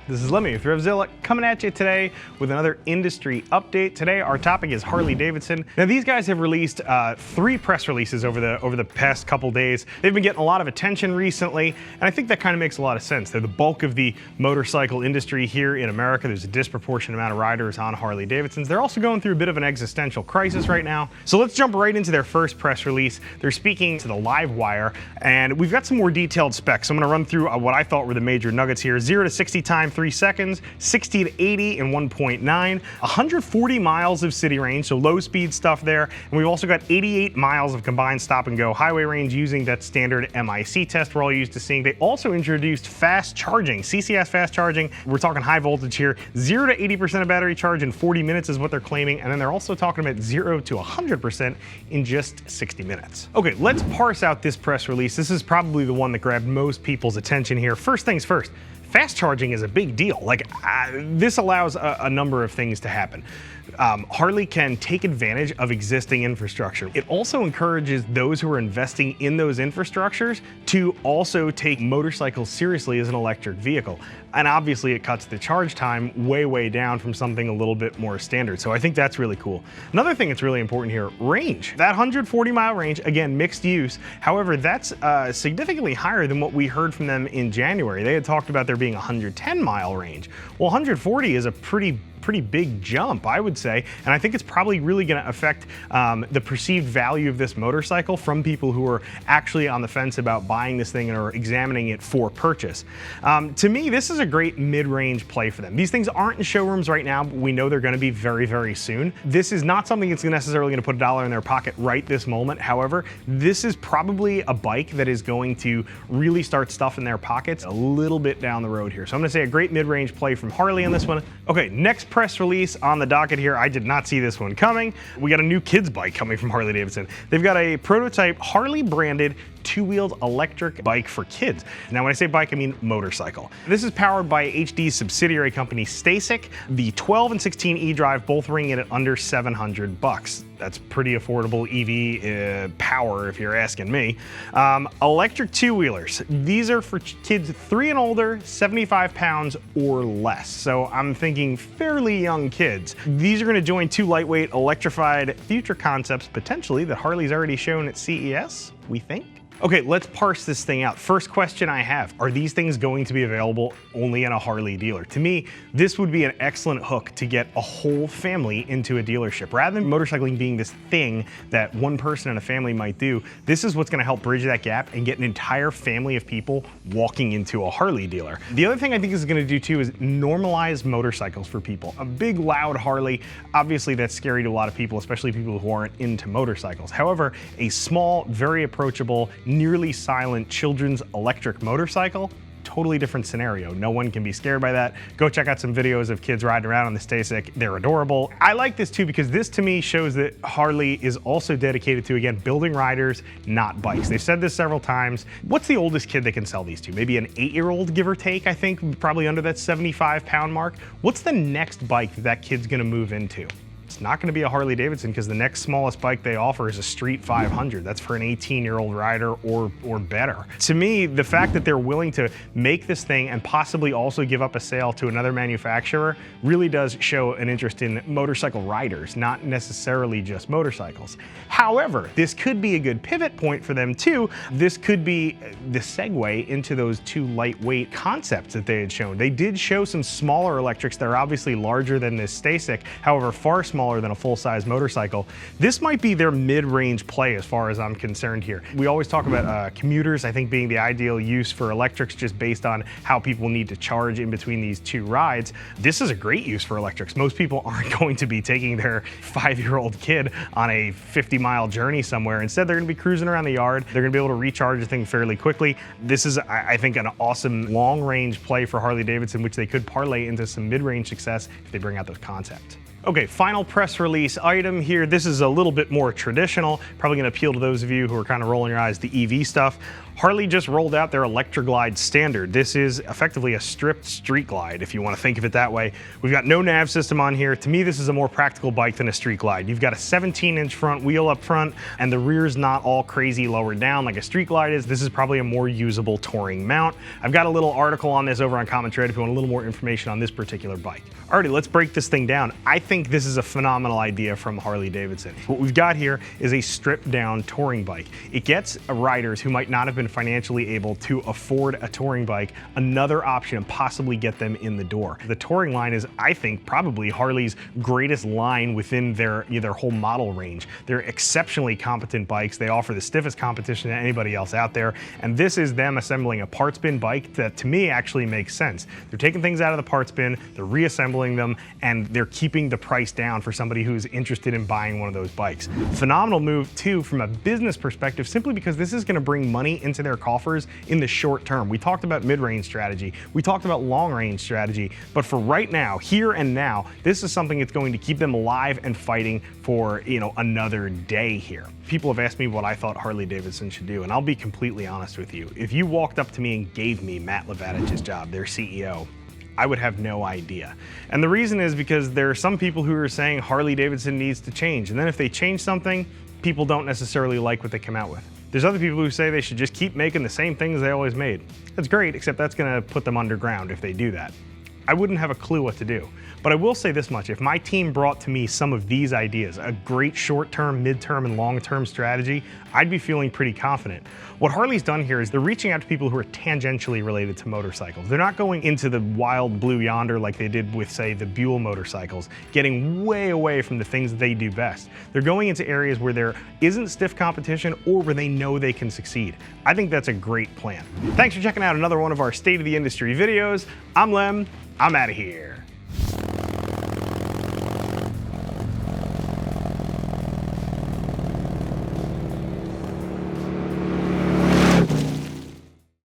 This is Lemmy with RevZilla coming at you today with another industry update. Today our topic is Harley-Davidson. Now these guys have released 3 press releases over the past couple days. They've been getting a lot of attention recently, and I think that kind of makes a lot of sense. They're the bulk of the motorcycle industry here in America. There's a disproportionate amount of riders on Harley-Davidsons. They're also going through a bit of an existential crisis right now. So let's jump right into their first press release. They're speaking to the LiveWire, and we've got some more detailed specs. So I'm going to run through what I thought were the major nuggets here. 0 to 60 time 3 seconds, 60 to 80 in 1.9, 140 miles of city range, so low speed stuff there. And we've also got 88 miles of combined stop and go highway range using that standard MIC test we're all used to seeing. They also introduced fast charging, CCS fast charging. We're talking high voltage here. 0 to 80% of battery charge in 40 minutes is what they're claiming. And then they're also talking about 0 to 100% in just 60 minutes. Okay, let's parse out this press release. This is probably the one that grabbed most people's attention here. First things first. Fast charging is a big deal. This allows a number of things to happen. Harley can take advantage of existing infrastructure. It also encourages those who are investing in those infrastructures to also take motorcycles seriously as an electric vehicle. And obviously it cuts the charge time way down from something a little bit more standard. So I think that's really cool. Another thing that's really important here, range. That 140 mile range, again, mixed use. However, that's significantly higher than what we heard from them in January. They had talked about there being a 110 mile range. Well, 140 is a pretty big jump, I would say, and I think it's probably really going to affect the perceived value of this motorcycle from people who are actually on the fence about buying this thing and are examining it for purchase. To me, this is a great mid-range play for them. These things aren't in showrooms right now, but we know they're going to be very soon. This is not something that's necessarily going to put a dollar in their pocket right this moment. However, this is probably a bike that is going to really start stuffing their pockets a little bit down the road here. So I'm going to say a great mid-range play from Harley on this one. Okay, next press release on the docket here. I did not see this one coming. We got a new kids bike coming from Harley-Davidson. They've got a prototype Harley branded 2-wheeled electric bike for kids. Now when I say bike, I mean motorcycle. This is powered by HD's subsidiary company STACYC. The 12 and 16 e-drive both ring in at under $700. That's pretty affordable EV power if you're asking me. Electric 2-wheelers. These are for kids 3 and older, 75 pounds or less. So I'm thinking fairly young kids. These are going to join 2 lightweight electrified future concepts potentially that Harley's already shown at CES, we think. Okay, let's parse this thing out. First question I have, are these things going to be available only in a Harley dealer? To me, this would be an excellent hook to get a whole family into a dealership. Rather than motorcycling being this thing that one person in a family might do, this is what's gonna help bridge that gap and get an entire family of people walking into a Harley dealer. The other thing I think this is gonna do too is normalize motorcycles for people. A big, loud Harley, obviously that's scary to a lot of people, especially people who aren't into motorcycles. However, a small, very approachable, nearly silent children's electric motorcycle, totally different scenario. No one can be scared by that. Go check out some videos of kids riding around on the STACYC. They're adorable. I like this too because this to me shows that Harley is also dedicated to, again, building riders, not bikes. They've said this several times. What's the oldest kid they can sell these to? Maybe an 8-year-old, give or take, I think, probably under that 75-pound mark. What's the next bike that kid's gonna move into? It's not going to be a Harley-Davidson because the next smallest bike they offer is a Street 500. That's for an 18-year-old rider or better. To me, the fact that they're willing to make this thing and possibly also give up a sale to another manufacturer really does show an interest in motorcycle riders, not necessarily just motorcycles. However, this could be a good pivot point for them too. This could be the segue into those 2 lightweight concepts that they had shown. They did show some smaller electrics that are obviously larger than this STACYC, however, far smaller than a full-size motorcycle. This might be their mid-range play as far as I'm concerned here. We always talk about commuters, I think, being the ideal use for electrics just based on how people need to charge in between these 2 rides. This is a great use for electrics. Most people aren't going to be taking their 5-year-old kid on a 50-mile journey somewhere. Instead, they're going to be cruising around the yard. They're going to be able to recharge the thing fairly quickly. This is, I think, an awesome long-range play for Harley-Davidson, which they could parlay into some mid-range success if they bring out the concept. Okay, final press release item here. This is a little bit more traditional, probably gonna appeal to those of you who are kind of rolling your eyes at the EV stuff. Harley just rolled out their Electra Glide standard. This is effectively a stripped street glide, if you want to think of it that way. We've got no nav system on here. To me, this is a more practical bike than a street glide. You've got a 17-inch front wheel up front, and the rear's not all crazy lowered down like a street glide is. This is probably a more usable touring mount. I've got a little article on this over on Common Trade if you want a little more information on this particular bike. Alrighty, let's break this thing down. I think this is a phenomenal idea from Harley-Davidson. What we've got here is a stripped down touring bike. It gets riders who might not have been financially able to afford a touring bike another option and possibly get them in the door. The touring line is, I think, probably Harley's greatest line within their whole model range. They're exceptionally competent bikes. They offer the stiffest competition to anybody else out there, and this is them assembling a parts bin bike that to me actually makes sense. They're taking things out of the parts bin, they're reassembling them, and they're keeping the price down for somebody who's interested in buying one of those bikes. Phenomenal move too from a business perspective, simply because this is going to bring money into their coffers in the short term. We talked about mid-range strategy, we talked about long-range strategy, but for right now, here and now, this is something that's going to keep them alive and fighting for, another day here. People have asked me what I thought Harley-Davidson should do, and I'll be completely honest with you. If you walked up to me and gave me Matt Levatich's job, their CEO, I would have no idea. And the reason is because there are some people who are saying Harley-Davidson needs to change, and then if they change something, people don't necessarily like what they come out with. There's other people who say they should just keep making the same things they always made. That's great, except that's gonna put them underground if they do that. I wouldn't have a clue what to do. But I will say this much, if my team brought to me some of these ideas, a great short-term, mid-term, and long-term strategy, I'd be feeling pretty confident. What Harley's done here is they're reaching out to people who are tangentially related to motorcycles. They're not going into the wild blue yonder like they did with, say, the Buell motorcycles, getting way away from the things that they do best. They're going into areas where there isn't stiff competition or where they know they can succeed. I think that's a great plan. Thanks for checking out another one of our State of the Industry videos. I'm Lem. I'm out of here.